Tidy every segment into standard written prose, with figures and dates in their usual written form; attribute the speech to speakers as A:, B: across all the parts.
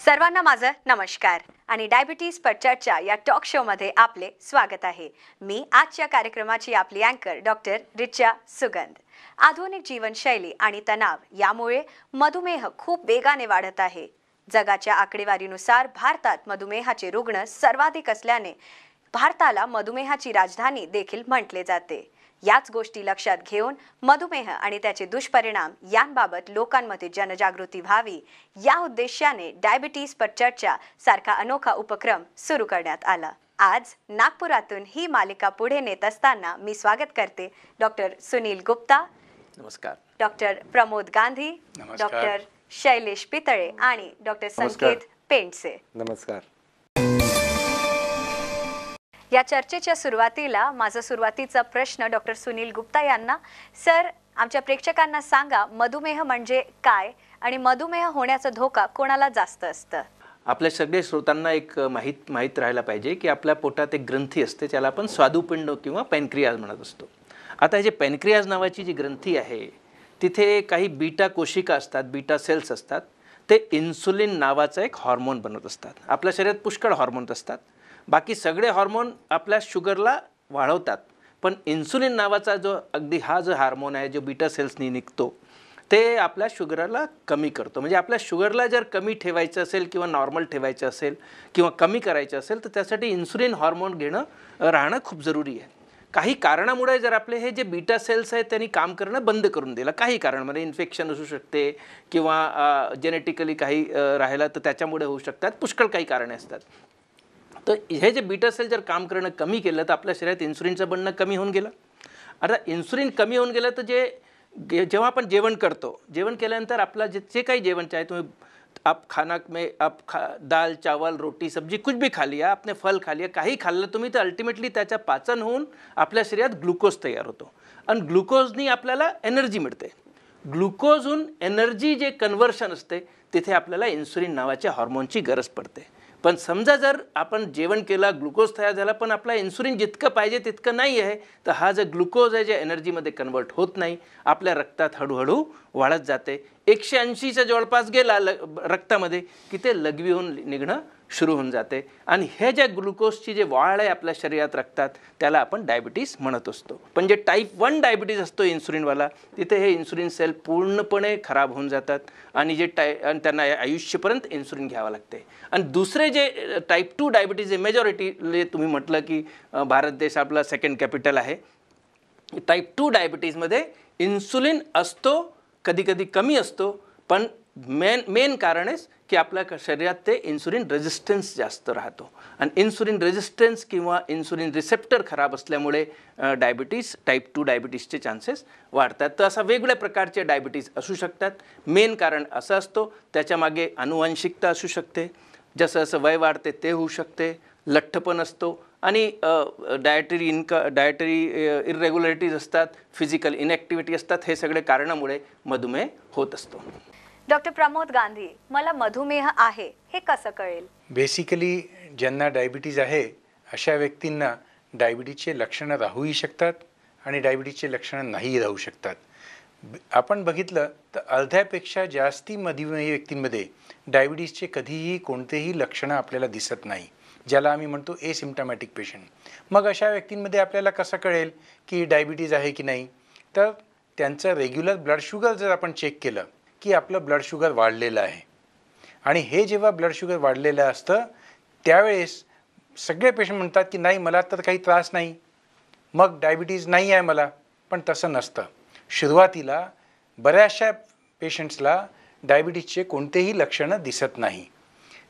A: सर्वांना माझा नमस्कार आणि डायबिटीज पर चर्चा या टॉक शो मध्ये आपले स्वागत आहे। मी आजच्या कार्यक्रमाची आपली अँकर डॉक्टर रिचा सुगंध। आधुनिक जीवनशैली आणि तणाव यामुळे मधुमेह खूप वेगाने वाढत आहे। जगाच्या आकडेवारीनुसार भारतात मधुमेहाचे रुग्ण सर्वाधिक असल्याने भारताला मधुमेहाची राजधानी देखील म्हटले जाते। याच गोष्टी लक्षात घेऊन मधुमेह आणि त्याचे दुष्परिणाम यांबाबत लोकांमध्ये जनजागृती व्हावी या उद्देशाने डायबिटीज पर चर्चा सारखा अनोखा उपक्रम सुरू करण्यात आला। आज नागपुरातून ही मालिका पुढे नेत असताना मी स्वागत करते डॉक्टर सुनील गुप्ता,
B: नमस्कार,
A: डॉक्टर प्रमोद गांधी,
C: नमस्कार,
A: डॉक्टर शैलेश पितळे आणि डॉक्टर संकेत पेंडसे।
B: नमस्कार।
A: या चर्चेच्या सुरुवातीला माझा सुरुवातीचा प्रश्न डॉक्टर सुनील गुप्ता यांना। सर, आमच्या प्रेक्षकांना सांगा मधुमेह म्हणजे काय आणि मधुमेह होण्याचा धोका कोणाला जास्त असतं?
B: आपल्या सगळे श्रोतांना एक माहित राहायला पाहिजे की आपल्या पोटात एक ग्रंथी असते, त्याला आपण स्वादुपिंड किंवा पॅनक्रियाज म्हणत असतो। आता हे जे पॅनक्रियाज नावाची जी ग्रंथी आहे तिथे काही बीटा कोशिका असतात, बीटा सेल्स असतात। ते इन्सुलिन नावाचा एक हार्मोन बनवत असतात। आपल्या शरीरात पुष्कळ हार्मोन्स असतात, बाकी सगळे हार्मोन आपल्या शुगरला वाढवतात, पण इन्सुलिन नावाचा जो हा जो हार्मोन आहे जो बीटा सेल्सनी निघतो ते आपल्या शुगरला कमी करतो। म्हणजे आपल्या शुगरला जर कमी ठेवायचं असेल किंवा नॉर्मल ठेवायचं असेल किंवा कमी करायचं असेल तर त्यासाठी इन्सुलिन हार्मोन राहणं खूप जरुरी आहे। काही कारणामुळे जर आपले हे जे बीटा सेल्स आहेत त्यांनी काम करणं बंद करून दिलं, काही कारणामुळे इन्फेक्शन असू शकते किंवा जेनेटिकली काही राहिलं तर त्याच्यामुळे होऊ शकतात, पुष्कळ काही कारणे असतात। तर हे जे बीटा सेल जर काम करणं कमी केलं तर आपल्या शरीरात इन्सुलिनचं बनणं कमी होऊन गेलं। आता इन्सुलिन कमी होऊन गेलं तर जेव्हा आपण जेवण करतो, जेवण केल्यानंतर आपला जे काही जेवण चाहे तुम्ही खाना में दाल चावल रोटी सब्जी कुछ भी खा लिया, आपने फल खा लिया, काही खाल्लं तुम्ही तर अल्टिमेटली त्याचं पाचन होऊन आपल्या शरीरात ग्लुकोज तयार होतो आणि ग्लुकोजनी आपल्याला एनर्जी मिळते। ग्लुकोजहून एनर्जी जे कन्व्हर्शन असते तिथे आपल्याला इन्सुलिन नावाच्या हार्मोनची गरज पडते। पण समजा जर आपण जेवण केलं, ग्लुकोज तयार झाला, पण आपला इन्सुलिन जितकं पाहिजे तितकं नाही आहे, तर हा जो ग्लुकोज आहे जे एनर्जीमध्ये कन्वर्ट होत नाही, आपल्या रक्तात हळूहळू वाढत जाते। 180च्या जवळपास गेला रक्तामध्ये की ते लघवी होऊन निघणं सुरू होऊन जाते आणि हे जे ग्लुकोजची जे वाढ आहे आपल्या शरीरात रक्तात त्याला आपण डायबिटीज म्हणत असतो। पण जे टाईप 1 डायबिटीज असतो इन्सुलिनवाला, तिथे हे इन्सुलिन सेल पूर्णपणे खराब होऊन जातात आणि आणि त्यांना आयुष्यपर्यंत इन्सुलिन घ्यावं लागते। आणि दुसरे जे टाईप 2 डायबिटीज आहे, मेजॉरिटी तुम्ही म्हटलं की भारत देश आपला सेकंड कॅपिटल आहे, टाईप 2 डायबिटीजमध्ये इन्सुलिन असतो, कधी कधी कमी असतो, पण मेन कारण आहे की आपल्या शरीरात ते इन्सुलिन रेजिस्टन्स जास्त राहतो आणि इन्सुलिन रेजिस्टन्स किंवा इन्सुलिन रिसेप्टर खराब असल्यामुळे डायबिटीज टाईप 2 डायबिटीजचे चान्सेस वाढतात। तर असा वेगवेगळ्या प्रकारचे डायबिटीज असू शकतात। मेन कारण असं असतो, त्याच्यामागे आनुवंशिकता असू शकते, जसं जसं वय वाढते ते होऊ शकते, लठ्ठपण असतो आणि डायटरी इरेग्युलरिटीज असतात, फिजिकल इनॅक्टिव्हिटी असतात, हे सगळे कारणामुळे मधुमेह होत असतो।
A: डॉक्टर प्रमोद गांधी, मला मधुमेह आहे हे कसं कळेल?
C: बेसिकली ज्यांना डायबिटीज आहे अशा व्यक्तींना डायबिटीजचे लक्षणं राहूही शकतात आणि डायबिटीजचे लक्षणं नाही राहू शकतात। आपण बघितलं तर अर्ध्यापेक्षा जास्ती मधुमेही व्यक्तींमध्ये डायबिटीजचे कधीही कोणतेही लक्षणं आपल्याला दिसत नाही, ज्याला आम्ही म्हणतो एसिम्प्टमॅटिक पेशंट। मग अशा व्यक्तींमध्ये आपल्याला कसं कळेल की डायबिटीज आहे की नाही? तर त्यांचं रेग्युलर ब्लड शुगर जर आपण चेक केलं की आपलं ब्लड शुगर वाढलेलं आहे आणि हे जेव्हा ब्लड शुगर वाढलेलं असतं त्यावेळेस सगळे पेशंट म्हणतात की नाही मला तर काही त्रास नाही, मग डायबिटीज नाही आहे मला, पण तसं नसतं। सुरुवातीला बऱ्याचशा पेशंट्सला डायबिटीजचे कोणतेही लक्षणं दिसत नाही।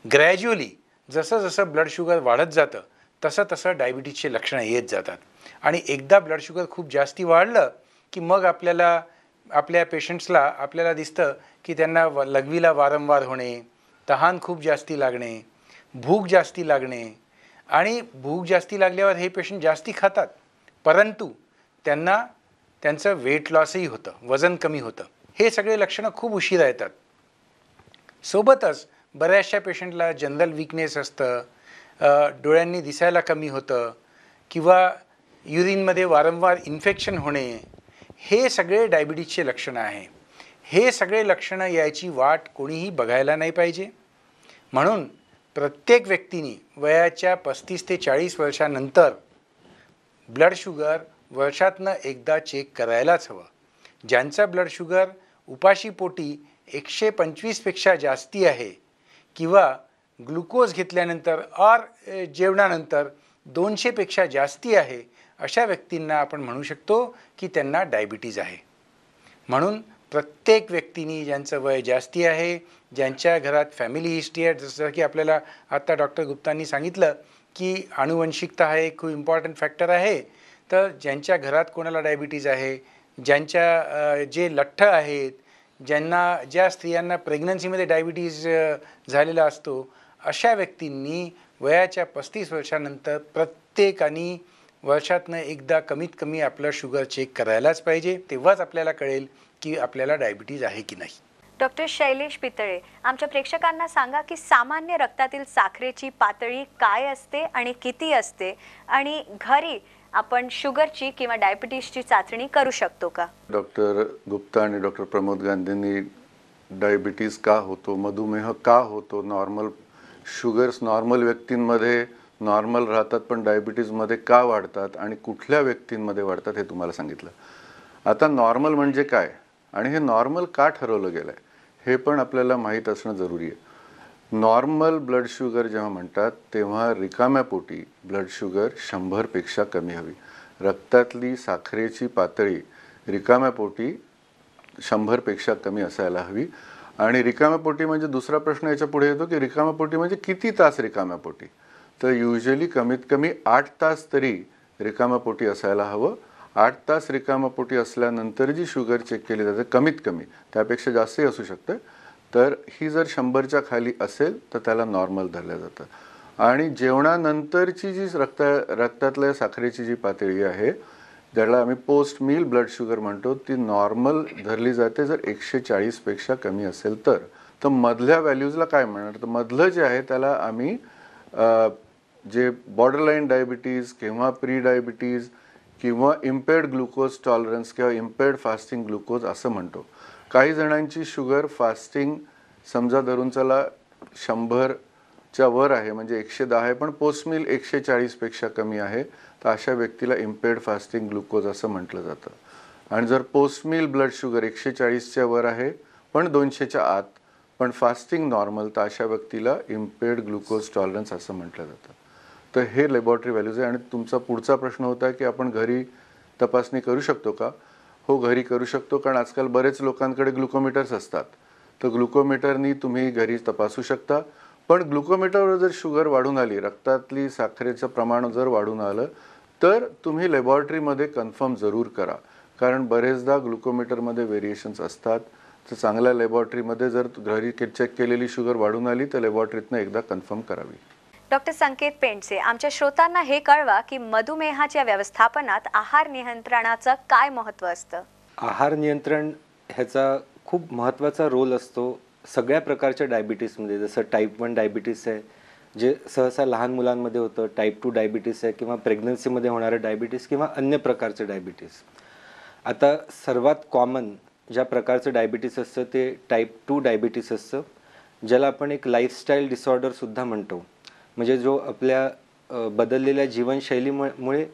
C: ग्रॅज्युअली जसं जसं ब्लड शुगर वाढत जातं तसं तसं डायबिटीजचे लक्षणं येत जातात आणि एकदा ब्लड शुगर खूप जास्ती वाढलं की मग आपल्या पेशंट्सला आपल्याला दिसतं की त्यांना लघवीला वारंवार होणे, तहान खूप जास्ती लागणे, भूक जास्ती लागणे आणि भूक जास्ती लागल्यावर हे पेशंट जास्ती खातात परंतु त्यांचं वेट लॉसही होतं, वजन कमी होतं। हे सगळे लक्षणं खूप उशिरा येतात। सोबतच बऱ्याचशा पेशंटला जनरल वीकनेस असतं, डोळ्यांनी दिसायला कमी होतं किंवा युरिनमध्ये वारंवार इन्फेक्शन होणे, हे सगळे डायबिटीजचे लक्षणं आहे। हे सगळे लक्षणं यायची वाट कोणीही बघायला नाही पाहिजे। म्हणून प्रत्येक व्यक्तीने वयाच्या 35 ते 40 वर्षानंतर ब्लड शुगर वर्षातनं एकदा चेक करायलाच हवं. ज्यांचा ब्लड शुगर उपाशीपोटी 125पेक्षा जास्ती आहे किंवा ग्लुकोज घेतल्यानंतर जेवणानंतर 200पेक्षा जास्ती आहे, अशा व्यक्तींना आपण म्हणू शकतो की त्यांना डायबिटीज आहे. म्हणून प्रत्येक व्यक्तीने ज्यांचं वय जास्ती आहे, ज्यांच्या घरात फॅमिली हिस्ट्री आहे, जसं की आपल्याला आत्ता डॉक्टर गुप्तांनी सांगितलं की आनुवंशिकता हा एक खूप इम्पॉर्टंट फॅक्टर आहे. तर ज्यांच्या घरात कोणाला डायबिटीज आहे, ज्यांच्या जे लठ्ठ आहेत, ज्या स्त्रियांना प्रेग्नन्सीमध्ये डायबिटीज झालेला असतो, अशा व्यक्तींनी वयाच्या 35 वर्षानंतर प्रत्येकाने वर्षातनं एकदा कमीत कमी आपलं शुगर चेक करायलाच पाहिजे. तेव्हाच आपल्याला कळेल की आपल्याला डायबिटीज आहे की नाही.
A: डॉक्टर शैलेश पितळे, आमच्या प्रेक्षकांना सांगा की सामान्य रक्तातील साखरेची पातळी काय असते आणि किती असते, आणि घरी आपण शुगरची किंवा डायबिटीसची चाचणी करू शकतो का?
D: डॉक्टर गुप्ता आणि डॉक्टर प्रमोद गांधींनी डायबिटीज का होतो, मधुमेह का होतो, शुगर्स नॉर्मल व्यक्तींमध्ये नॉर्मल राहतात पण डायबिटीजमध्ये का वाढतात आणि कुठल्या व्यक्तींमध्ये वाढतात हे तुम्हाला सांगितलं. आता नॉर्मल म्हणजे काय आणि हे नॉर्मल का ठरवलं गेलं आहे हे पण आपल्याला माहीत असणं जरुरी आहे. नॉर्मल ब्लड शुगर जेव्हा म्हणतात तेव्हा रिकाम्या पोटी ब्लड शुगर 100पेक्षा कमी हवी. रक्तातली साखरेची पातळी रिकाम्या पोटी 100पेक्षा कमी असायला हवी. आणि रिकाम्या पोटी म्हणजे दुसरा प्रश्न याच्या पुढे येतो की रिकाम्या पोटी म्हणजे किती तास रिकाम्या पोटी. तर युजली कमीत कमी 8 तास तरी रिकाम्या पोटी असायला हवं. 8 तास रिकाम्या पोटी असल्यानंतर जी शुगर चेक केली जाते, कमीत कमी, त्यापेक्षा जास्तही असू शकते, तर ही जर 100च्या खाली असेल तर त्याला नॉर्मल धरलं जातं. आणि जेवणानंतरची जी रक्तातल्या साखरेची जी पातळी आहे, ज्याला आम्ही पोस्ट मील ब्लड शुगर म्हणतो, ती नॉर्मल धरली जाते जर 140पेक्षा कमी असेल तर. मधल्या व्हॅल्यूजला काय म्हणणार, तर मधलं जे आहे त्याला आम्ही जे बॉर्डरलाईन डायबिटीज किंवा प्री डायबिटीज किंवा इम्पेअर्ड ग्लुकोज टॉलरन्स किंवा इम्पेअर्ड फास्टिंग ग्लुकोज असं म्हणतो. काही जणांची शुगर फास्टिंग समजा धरून चला 100च्या वर आहे, म्हणजे 110 आहे, पण पोस्ट मील 140पेक्षा कमी आहे, तर अशा व्यक्तीला इम्पेअर्ड फास्टिंग ग्लुकोज असं म्हटलं जातं. आणि जर पोस्ट मील ब्लड शुगर 140च्या वर आहे पण 200च्या आत, पण फास्टिंग नॉर्मल, तर अशा व्यक्तीला इम्पेअर्ड ग्लुकोज टॉलरन्स असं म्हटलं जातं. तर हे लॅबॉरेटरी व्हॅल्यूज आहे. आणि तुमचा पुढचा प्रश्न होता की आपण घरी तपासणी करू शकतो का? हो, घरी करू शकतो, कारण आजकाल बरेच लोकांकडे ग्लुकोमीटर्स असतात. तर ग्लुकोमीटरनी तुम्ही घरी तपासू शकता. पण ग्लुकोमीटरवर जर शुगर वाढून आली, रक्तातली साखरेचं प्रमाण जर वाढून आलं, तर तुम्ही लॅबॉरेटरीमध्ये कन्फर्म जरूर करा, कारण बरेचदा ग्लुकोमीटरमध्ये व्हेरिएशन्स असतात. तर चांगल्या लॅबॉरेटरीमध्ये जर घरी चेक केलेली शुगर वाढून आली तर लॅबॉरेटरीतनं एकदा कन्फर्म करावी.
A: डॉक्टर संकेत पेंडसे, आमच्या श्रोतांना हे कळवा की मधुमेहाच्या व्यवस्थापनात आहार नियंत्रणाचं काय महत्त्व असतं?
E: आहार नियंत्रण ह्याचा खूप महत्त्वाचा रोल असतो सगळ्या प्रकारच्या डायबिटीसमध्ये. जसं टाईप 1 डायबिटीस आहे, जे सहसा लहान मुलांमध्ये होतं, टाईप 2 डायबिटीस आहे किंवा प्रेग्नन्सीमध्ये होणारं डायबिटीस किंवा अन्य प्रकारचं डायबिटीस. आता सर्वात कॉमन ज्या प्रकारचं डायबिटीस असतं ते टाईप 2 डायबिटीस असतं, ज्याला आपण एक लाईफस्टाईल डिसऑर्डरसुद्धा म्हणतो. म्हणजे जो आपल्या बदललेल्या जीवनशैलीमुळे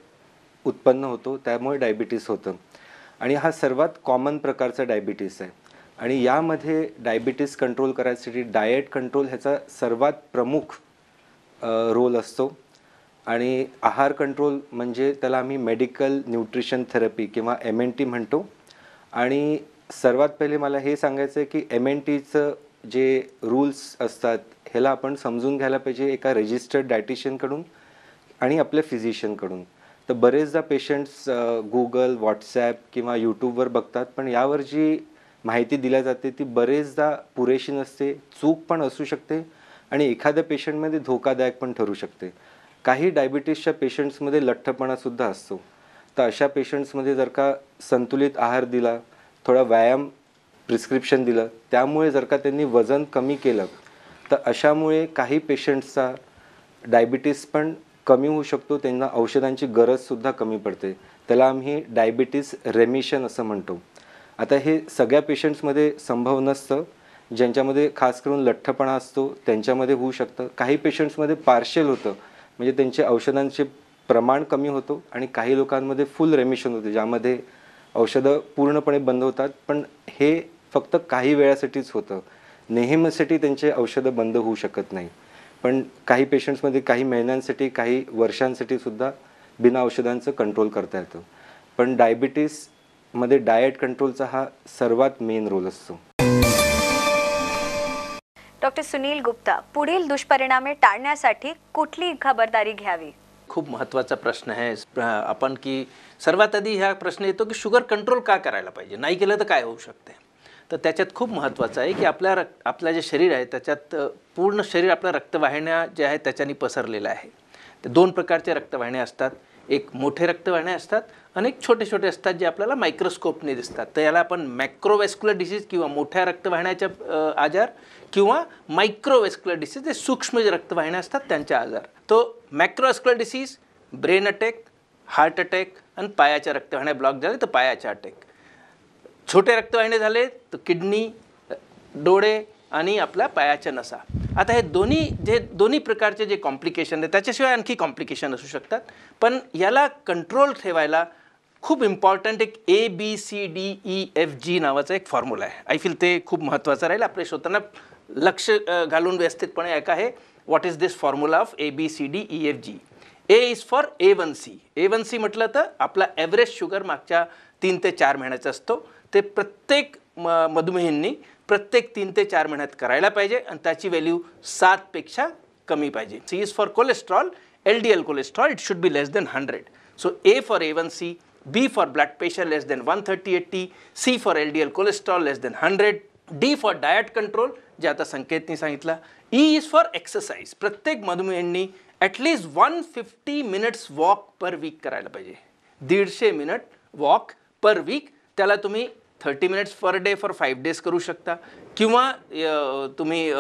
E: उत्पन्न होतो, त्यामुळे डायबिटीस होतं. आणि हा सर्वात कॉमन प्रकारचा डायबिटीस आहे. आणि यामध्ये डायबिटीस कंट्रोल करायसाठी डाएट कंट्रोल ह्याचा सर्वात प्रमुख रोल असतो. आणि आहार कंट्रोल म्हणजे त्याला आम्ही मेडिकल न्यूट्रिशन थेरपी किंवा MNT म्हणतो. आणि सर्वात पहिले मला हे सांगायचं आहे की MNTचं जे रूल्स असतात ह्याला आपण समजून घ्यायला पाहिजे एका रजिस्टर्ड डायटिशियनकडून आणि आपल्या फिजिशियनकडून. तर बरेचदा पेशंट्स गुगल, व्हॉट्सॲप किंवा यूट्यूबवर बघतात, पण यावर जी माहिती दिली जाते ती बरेचदा पुरेशी नसते, चूक पण असू शकते आणि एखाद्या पेशंटमध्ये धोकादायक पण ठरू शकते. काही डायबिटीसच्या पेशंट्समध्ये लठ्ठपणासुद्धा असतो. तर अशा पेशंट्समध्ये जर का संतुलित आहार दिला, थोडा व्यायाम प्रिस्क्रिप्शन दिलं, त्यामुळे जर का त्यांनी वजन कमी केलं, तर अशामुळे काही पेशंट्सचा डायबिटीस पण कमी होऊ शकतो, त्यांना औषधांची गरजसुद्धा कमी पडते. त्याला आम्ही डायबिटीस रेमिशन असं म्हणतो. आता हे सगळ्या पेशंट्समध्ये संभव नसतं. ज्यांच्यामध्ये खास करून लठ्ठपणा असतो त्यांच्यामध्ये होऊ शकतं. काही पेशंट्समध्ये पार्शियल होतं, म्हणजे त्यांचे औषधांचे प्रमाण कमी होतो, आणि काही लोकांमध्ये फुल रेमिशन होते, ज्यामध्ये औषधं पूर्णपणे बंद होतात. पण हे फक्त काही वेळासाठीच होतं, नेहमीसाठी त्यांचे औषधं बंद होऊ शकत नाही. पण काही पेशंट्समध्ये काही महिन्यांसाठी, काही वर्षांसाठी सुद्धा बिना औषधांचं कंट्रोल करता येतं. पण डायबिटीसमध्ये डाएट कंट्रोलचा हा सर्वात मेन रोल असतो.
A: डॉक्टर सुनील गुप्ता, पुढील दुष्परिणामे टाळण्यासाठी कुठली खबरदारी घ्यावी?
B: खूप महत्त्वाचा प्रश्न आहे आपण, की सर्वात आधी हा प्रश्न येतो की शुगर कंट्रोल का करायला पाहिजे, नाही केलं तर काय होऊ शकते. तर त्याच्यात खूप महत्त्वाचं आहे की आपलं जे शरीर आहे त्याच्यात पूर्ण शरीर आपल्या रक्तवाहिन्या जे आहेत त्याच्यानी पसरलेलं आहे. ते 2 प्रकारचे रक्तवाहिन्या असतात. एक मोठे रक्तवाहिन्या असतात आणि एक छोटे छोटे असतात जे आपल्याला मायक्रोस्कोपने दिसतात. तर याला आपण मॅक्रोवेस्क्युलर डिसीज किंवा मोठ्या रक्तवाहिन्याच्या आजार किंवा मायक्रोवेस्क्युलर डिसीज, जे सूक्ष्म जे रक्तवाहिन्या असतात त्यांच्या आजार. तो macrovascular disease, brain attack, heart attack, आणि पायाच्या रक्तवाहिन्या ब्लॉक झाले तर पायाच्या अटॅक. छोटे रक्तवाहिन्या झाले तर किडनी, डोळे आणि आपल्या पायाच्या नसा. आता हे दोन्ही प्रकारचे जे कॉम्प्लिकेशन आहेत, त्याच्याशिवाय आणखी कॉम्प्लिकेशन असू शकतात. पण याला कंट्रोल ठेवायला खूप इम्पॉर्टंट एक ABCDEFG नावाचा एक फॉर्म्युला आहे. आय फील ते खूप महत्त्वाचं राहील. आपल्या श्रोत्यांना लक्ष घालून व्यवस्थितपणे ऐका आहे. What is this formula of ABCDEFG? A is for A1C. A1C म्हटलं तर आपला ॲव्हरेज शुगर मागच्या 3 ते 4 महिन्याचा असतो. ते प्रत्येक मधुमेहींनी प्रत्येक 3 ते 4 महिन्यात करायला पाहिजे, आणि त्याची व्हॅल्यू 7 पेक्षा कमी पाहिजे. C is for cholesterol, LDL cholesterol, it should be less than 100. So A for A1C, B for blood pressure less than 130/80, C for LDL cholesterol less than 100, D for diet control, जे आता संकेतनी सांगितलं. E is for exercise. प्रत्येक मधुमेहींनी at least 150 minutes walk per week करायला पाहिजे. 150 minute walk per weak. त्याला तुम्ही 30 minutes per day for 5 days करू शकता, किंवा तुम्ही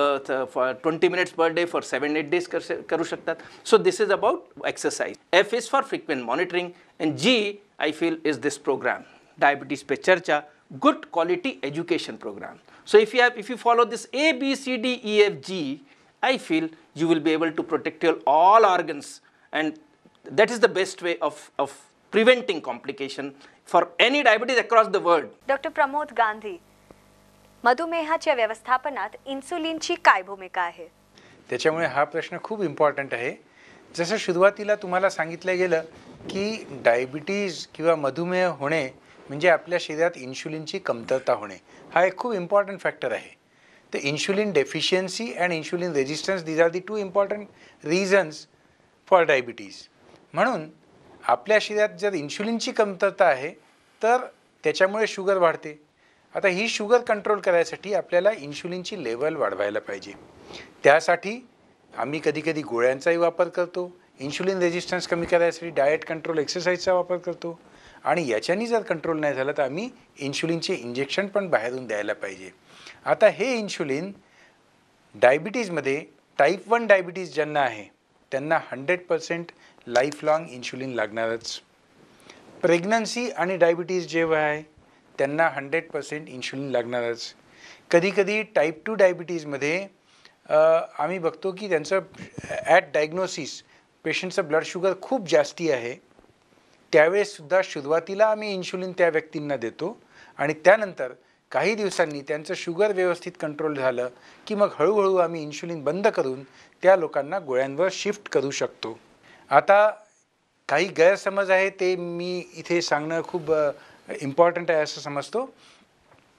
B: 20 minutes per day for 7-8 days करू शकतात. So this is about exercise. F is for frequent monitoring, and G I feel is this programme, diabetes पे चर्चा, good quality education programme. So if you follow this ABCDEFG, I feel you will be able to protect your all organs, and that is the best way of preventing complication for any diabetes across the world.
A: Doctor Pramod Gandhi, मधुमेहाच्या व्यवस्थापनात इन्सुलिनची काय भूमिका आहे?
C: त्याच्यामुळे हा प्रश्न खूप इम्पॉर्टंट आहे. जसं सुरुवातीला तुम्हाला सांगितलं गेलं की डायबिटीज किंवा मधुमेह होणे म्हणजे आपल्या शरीरात इन्शुलिनची कमतरता होणे, हा एक खूप इम्पॉर्टंट फॅक्टर आहे. तर insulin deficiency and insulin resistance, these are the 2 important reasons for diabetes. म्हणून आपल्या शरीरात जर इन्शुलिनची कमतरता आहे तर त्याच्यामुळे शुगर वाढते. आता ही शुगर कंट्रोल करायसाठी आपल्याला इन्शुलिनची लेवल वाढवायला पाहिजे. त्यासाठी आम्ही कधीकधी गोळ्यांचाही वापर करतो. इन्शुलिन रेजिस्टन्स कमी करायसाठी डाएट कंट्रोल, एक्सरसाइजचा वापर करतो. आणि याच्यानी जर कंट्रोल नाही झालं तर आम्ही इन्शुलिनचे इंजेक्शन पण बाहेरून द्यायला पाहिजे. आता हे इन्शुलिन डायबिटीजमध्ये टाईप 1 डायबिटीज ज्यांना आहे त्यांना 100% लाईफ लाँग इन्शुलिन लागणारच. प्रेग्नन्सी आणि डायबिटीज जेव्हा आहे त्यांना 100% इन्शुलिन लागणारच. कधीकधी टाईप 2 डायबिटीजमध्ये आम्ही बघतो की त्यांचं ॲट डायग्नोसिस पेशंटचं ब्लड शुगर खूप जास्ती आहे. त्यावेळेससुद्धा सुरुवातीला आम्ही इन्शुलिन त्या व्यक्तींना देतो, आणि त्यानंतर काही दिवसांनी त्यांचं शुगर व्यवस्थित कंट्रोल झालं की मग हळूहळू आम्ही इन्शुलिन बंद करून त्या लोकांना गोळ्यांवर शिफ्ट करू शकतो. आता काही गैरसमज आहे ते मी इथे सांगणं खूप इम्पॉर्टंट आहे असं समजतो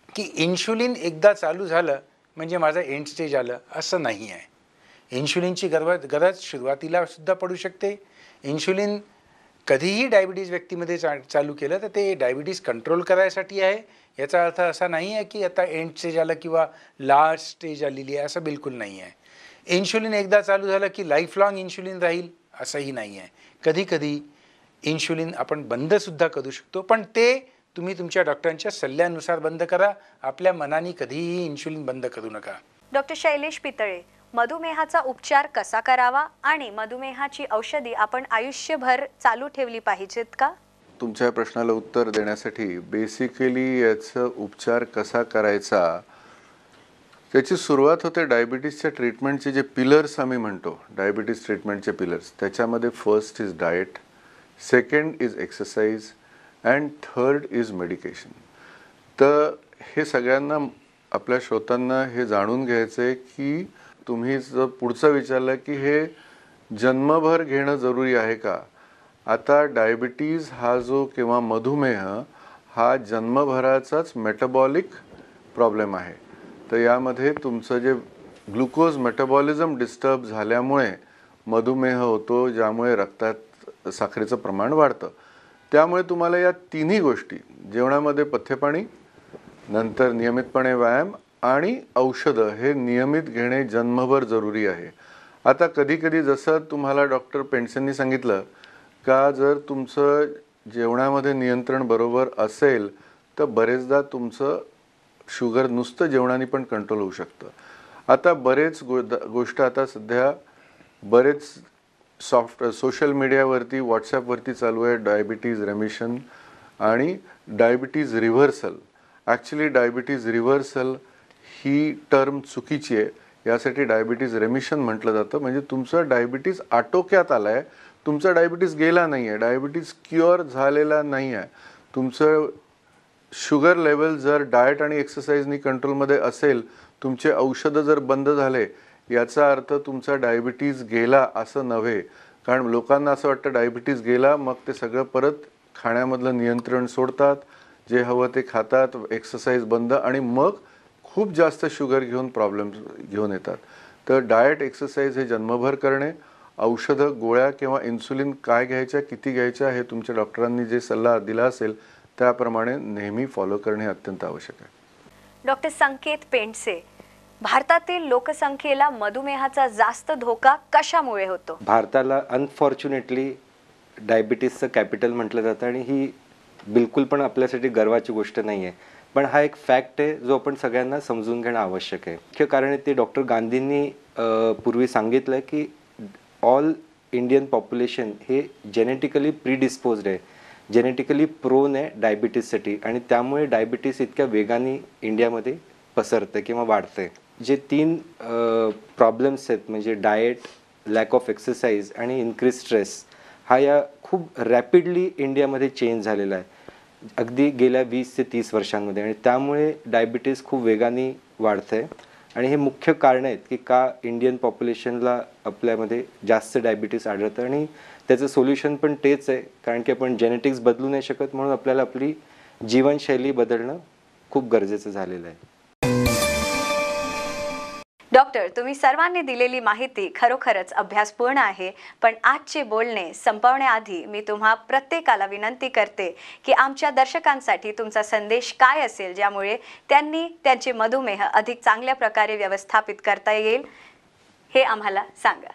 C: की इन्शुलिन एकदा चालू झालं म्हणजे माझं एंड स्टेज आलं, असं नाही आहे. इन्शुलिनची गरज सुरुवातीला सुद्धा पडू शकते. इन्शुलिन कधीही डायबिटीज व्यक्तीमध्ये चालू केलं तर ते डायबिटीज कंट्रोल करायसाठी आहे. याचा अर्थ असा नाही आहे की आता एंड स्टेज आलं किंवा लास्ट स्टेज आलेली आहे, असं बिलकुल नाही आहे. इन्शुलिन एकदा चालू झालं की लाईफ लाँग इन्शुलिन राहील असंही नाही आहे. कधीकधी इन्शुलिन आपण बंदसुद्धा करू शकतो, पण ते तुम्ही तुमच्या डॉक्टरांच्या सल्ल्यानुसार बंद करा. आपल्या मनाने कधीही इन्शुलिन बंद करू नका.
A: डॉक्टर शैलेश पितळे, मधुमेहाचा उपचार कसा करावा आणि मधुमेहाची औषधी आपण आयुष्यभर चालू ठेवली पाहिजेत का?
D: तुमच्या प्रश्नाला उत्तर देण्यासाठी बेसिकली याचा उपचार कसा करायचा त्याची सुरुवात होते डायबिटीसच्या ट्रीटमेंटचे जे पिलर्स आम्ही म्हणतो, डायबिटीस ट्रीटमेंटचे पिलर्स, त्याच्यामध्ये first is diet, second is exercise and third is medication. तर हे सगळ्यांना, आपल्या श्रोतांना हे जाणून घ्यायचं आहे की तुम्ही जर पुढचं विचारलं की हे जन्मभर घेणं जरुरी आहे का. आता डायबिटीज हा जो किंवा मधुमेह हा जन्मभराचाच मेटाबॉलिक प्रॉब्लेम आहे. तर यामध्ये तुमचं जे ग्लुकोज मेटाबॉलिझम डिस्टर्ब झाल्यामुळे मधुमेह होतो, ज्यामुळे रक्तात साखरेचं प्रमाण वाढतं. त्यामुळे तुम्हाला या तिन्ही गोष्टी, जेवणामध्ये पथ्यपाणी, नंतर नियमितपणे व्यायाम आणि औषधं हे नियमित घेणे जन्मभर जरुरी आहे. आता कधीकधी जसं तुम्हाला डॉक्टर पेंडसेंनी सांगितलं का, जर तुमचं जेवणामध्ये नियंत्रण बरोबर असेल तर बरेचदा तुमचं शुगर नुसतं जेवणाने पण कंट्रोल होऊ शकतं. आता बरेच गोष्ट आता सध्या बरेच सोशल मीडियावरती, व्हॉट्सॲपवरती चालू आहे, डायबिटीज रेमिशन आणि diabetes reversal. Actually diabetes reversal ही टर्म चुकीची आहे. यासाठी डायबिटीज रेमिशन म्हटलं जातं. म्हणजे तुमचं डायबिटीज आटोक्यात आलं आहे, तुमचा डायबिटीज गेला नाही आहे, डायबिटीज क्युअर झालेला नाही आहे. तुमचं शुगर लेवल जर डाएट आणि एक्सरसाइजनी कंट्रोलमध्ये असेल, तुमचे औषधं जर बंद झाले, याचा अर्थ तुमचा डायबिटीज गेला असं नव्हे. कारण लोकांना असं वाटतं डायबिटीज गेला, मग ते सगळं परत खाण्यामधलं नियंत्रण सोडतात, जे हवं ते खातात, एक्सरसाइज बंद, आणि मग खूप जास्त शुगर घेऊन प्रॉब्लेम्स घेऊन येतात. तर डाएट एक्सरसाइज हे जन्मभर करणे, औषधं, गोळ्या किंवा इन्सुलिन काय घ्यायच्या, किती घ्यायच्या, हे तुमच्या डॉक्टरांनी जे सल्ला दिला असेल त्याप्रमाणे नेहमी फॉलो करणे अत्यंत आवश्यक आहे.
A: डॉक्टर संकेत पेंडसे, भारतातील लोकसंख्येला मधुमेहाचा जास्त धोका कशामुळे होतो?
E: भारताला अनफॉर्च्युनेटली डायबिटीसचं कॅपिटल म्हटलं जातं आणि ही बिलकुल पण आपल्यासाठी गर्वाची गोष्ट नाही आहे. पण हा एक फॅक्ट आहे जो आपण सगळ्यांना समजून घेणं आवश्यक आहे. मुख्य कारण आहे ते डॉक्टर गांधींनी पूर्वी सांगितलं की ऑल इंडियन पॉप्युलेशन हे जेनेटिकली प्रीडिस्पोज्ड आहे, जेनेटिकली प्रोन आहे डायबिटीससाठी, आणि त्यामुळे डायबिटीस इतक्या वेगाने इंडियामध्ये पसरते किंवा वाढते. जे 3 प्रॉब्लेम्स आहेत म्हणजे डाएट, लॅक ऑफ एक्सरसाइज आणि इन्क्रीज स्ट्रेस, हा या खूप रॅपिडली इंडियामध्ये चेंज झालेला आहे अगदी गेल्या 20 ते 30 वर्षांमध्ये, आणि त्यामुळे डायबिटीस खूप वेगाने वाढते. आणि हे मुख्य कारण आहेत की का इंडियन पॉप्युलेशनला आपल्यामध्ये जास्त डायबिटीस आढळतं. आणि त्याचं सोल्युशन पण तेच आहे, कारण की आपण जेनेटिक्स बदलू नाही शकत, म्हणून आपल्याला आपली जीवनशैली बदलणं खूप गरजेचं झालेलं आहे.
A: डॉक्टर, तुम्ही सर्वांनी दिलेली माहिती खरोखरच अभ्यासपूर्ण आहे. पण आजचे बोलणे संपवण्याआधी मी तुम्हा प्रत्येकाला विनंती करते की आमच्या दर्शकांसाठी तुमचा संदेश काय असेल, ज्यामुळे त्यांनी त्यांचे मधुमेह अधिक चांगल्या प्रकारे व्यवस्थापित करता येईल, हे आम्हाला सांगा.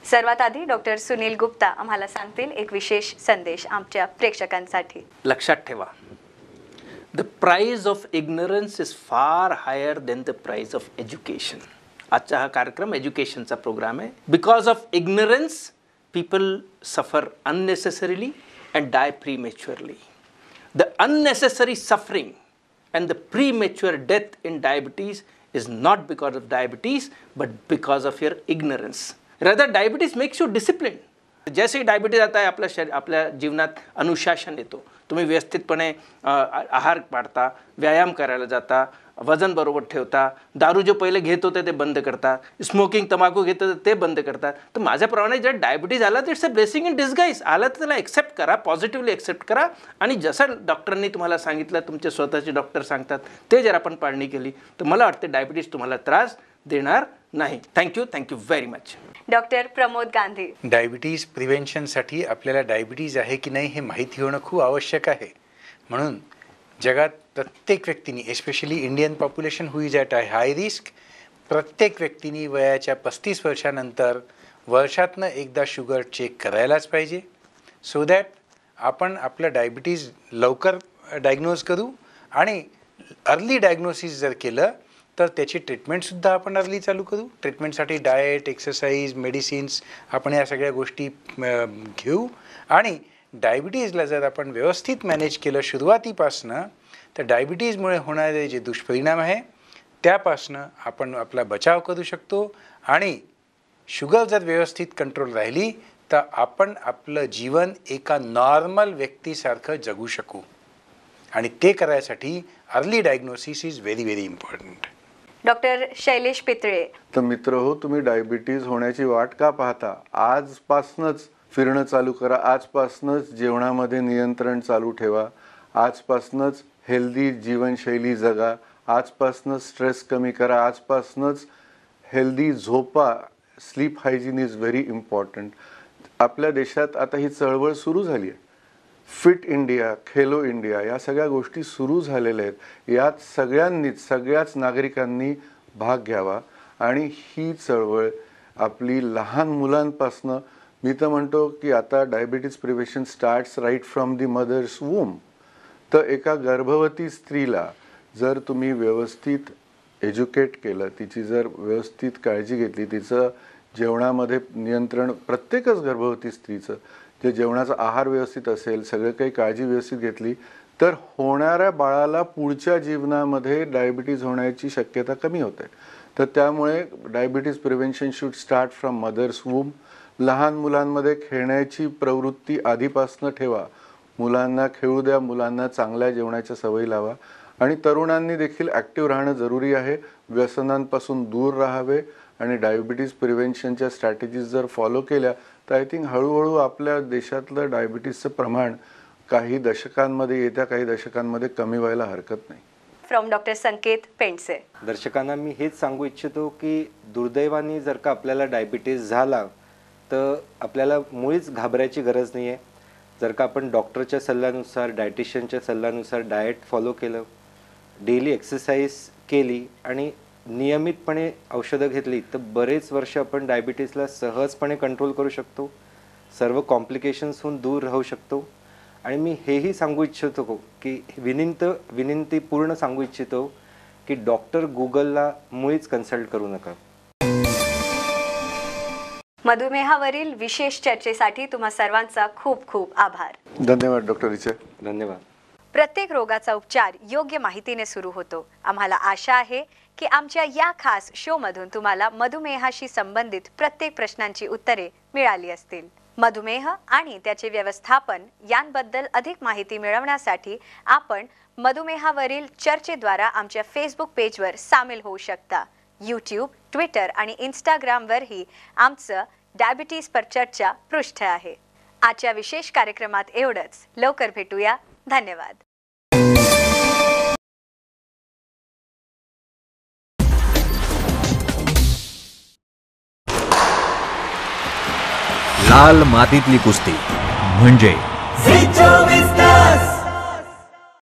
A: सर्वात आधी डॉक्टर सुनील गुप्ता आम्हाला सांगतील एक विशेष संदेश आमच्या प्रेक्षकांसाठी.
B: लक्षात ठेवा, the price of ignorance is far higher than the price of education. आजचा हा कार्यक्रम एज्युकेशनचा प्रोग्राम आहे. Because of ignorance people suffer unnecessarily and die prematurely. The unnecessary suffering and the premature death in diabetes is not because of diabetes but because of your ignorance. Rather, diabetes makes you disciplined. जैसे diabetes आता आहे आपल्या जीवनात अनुशासन येतो. तुम्ही व्यवस्थितपणे आहार पाळता, व्यायाम करायला जाता, वजन बरोबर ठेवता, दारू जो पहिले घेत होते ते बंद करता, स्मोकिंग तंबाखू घेत होते ते बंद करता. तर माझ्याप्रमाणे जर डायबिटीज आला तर it's a blessing in disguise. आला तर त्याला एक्सेप्ट करा, पॉझिटिव्हली एक्सेप्ट करा, आणि जसं डॉक्टरांनी तुम्हाला सांगितलं, तुमचे स्वतःचे डॉक्टर सांगतात ते जर आपण पाळणी केली तर मला वाटतं डायबिटीज तुम्हाला त्रास देणार नाही. Thank you very much.
A: Doctor Pramod Gandhi,
C: diabetes प्रिव्हेन्शनसाठी आपल्याला डायबिटीज आहे की नाही हे माहिती होणं खूप आवश्यक आहे. म्हणून जगात प्रत्येक व्यक्तीने, especially Indian population who is at a high risk, प्रत्येक व्यक्तीने वयाच्या 35 वर्षानंतर वर्षातनं एकदा शुगर चेक करायलाच पाहिजे, सो दॅट आपण आपलं डायबिटीज लवकर डायग्नोज करू. आणि अर्ली डायग्नोसिस जर केलं तर त्याची ट्रीटमेंटसुद्धा आपण अर्ली चालू करू. ट्रीटमेंटसाठी डाएट, एक्सरसाइज, मेडिसिन्स आपण या सगळ्या गोष्टी घेऊ. आणि डायबिटीजला जर आपण व्यवस्थित मॅनेज केलं सुरुवातीपासनं, तर डायबिटीजमुळे होणारे जे दुष्परिणाम आहे त्यापासनं आपण आपला बचाव करू शकतो आणि शुगर जर व्यवस्थित कंट्रोल राहिली तर आपण आपलं जीवन एका नॉर्मल व्यक्तीसारखं जगू शकू. आणि ते करायसाठी early diagnosis is very very important.
A: Doctor Shailesh Pitale.
D: तर मित्र हो, तुम्ही डायबिटीज होण्याची वाट का पाहता? आजपासनंच फिरणं चालू करा, आजपासनंच जेवणामध्ये नियंत्रण चालू ठेवा, आजपासनंच हेल्दी जीवनशैली जगा, आजपासनंच स्ट्रेस कमी करा, आजपासनंच हेल्दी झोपा. Sleep hygiene is very important. आपल्या देशात आता ही चळवळ सुरू झाली आहे. फिट इंडिया, खेलो इंडिया या सगळ्या गोष्टी सुरू झालेल्या आहेत. यात सगळ्यांनीच, सगळ्याच नागरिकांनी भाग घ्यावा आणि ही चळवळ आपली लहान मुलांपासनं, मी तर म्हणतो की आता diabetes prevention starts right from the mother's womb. तर एका गर्भवती स्त्रीला जर तुम्ही व्यवस्थित एज्युकेट केलं, तिची जर व्यवस्थित काळजी घेतली, तिचं जेवणामध्ये नियंत्रण, प्रत्येकच गर्भवती स्त्रीचं जे जेवणाचा आहार व्यवस्थित असेल, सगळं काही काळजी व्यवस्थित घेतली, तर होणाऱ्या बाळाला पुढच्या जीवनामध्ये डायबिटीज होण्याची शक्यता कमी होते. तर त्यामुळे diabetes prevention should start from mother's womb. लहान मुलांमध्ये खेळण्याची प्रवृत्ती आधीपासून ठेवा. मुलांना खेळू द्या, मुलांना चांगल्या जेवणाच्या सवयी लावा आणि तरुणांनी देखील ॲक्टिव्ह राहणं जरुरी आहे. व्यसनांपासून दूर राहावे आणि डायबिटीज प्रिव्हेंशनच्या स्ट्रॅटेजीज जर फॉलो केल्या तर आय थिंक हळूहळू आपल्या देशातलं डायबिटीजचं प्रमाण काही दशकांमध्ये, येत्या काही दशकांमध्ये कमी व्हायला हरकत नाही.
A: फ्रॉम डॉक्टर संकेत पेंडसे.
E: दर्शकांना मी हेच सांगू इच्छितो की दुर्दैवाने जर का आपल्याला डायबिटीज झाला तर आपल्याला मुळीच घाबरायची गरज नाही आहे. जर का आपण डॉक्टरच्या सल्ल्यानुसार, डायटिशियनच्या सल्ल्यानुसार डाएट फॉलो केलं, डेली एक्सरसाइज केली आणि नियमितपणे औषधं घेतली तर बरेच वर्ष आपण डायबिटीजला सहजपणे कंट्रोल करू शकतो, सर्व कॉम्प्लिकेशन्सहून दूर राहू शकतो. आणि मी हेही सांगू इच्छितो की विनंती पूर्ण सांगू इच्छितो की डॉक्टर गुगलला मुळीच कन्सल्ट करू नका.
A: मधुमेहावरील विशेष चर्चेसाठी तुम्हा सर्वांचा खूप खूप आभार.
D: धन्यवाद डॉक्टर रिचा.
E: धन्यवाद.
A: प्रत्येक रोगाचा उपचार योग्य माहितीने सुरू होतो. आम्हाला आशा आहे की आमच्या या खास शोमधून तुम्हाला मधुमेहाशी संबंधित प्रत्येक प्रश्नांची उत्तरे मिळाली असतील. मधुमेह आणि त्याचे व्यवस्थापन यांबद्दल अधिक माहिती मिळवण्यासाठी आपण मधुमेहावरील चर्चेद्वारा आमच्या फेसबुक पेजवर सामील होऊ शकता. यूट्यूब, ट्विटर आणि इंस्टाग्रामवरही आमचं डायबिटीज पर चर्चा पृष्ठ आहे. आजच्या विशेष कार्यक्रमात एवढंच. लवकर भेटूया. धन्यवाद.
F: लाल मातीतली कुस्ती म्हणजे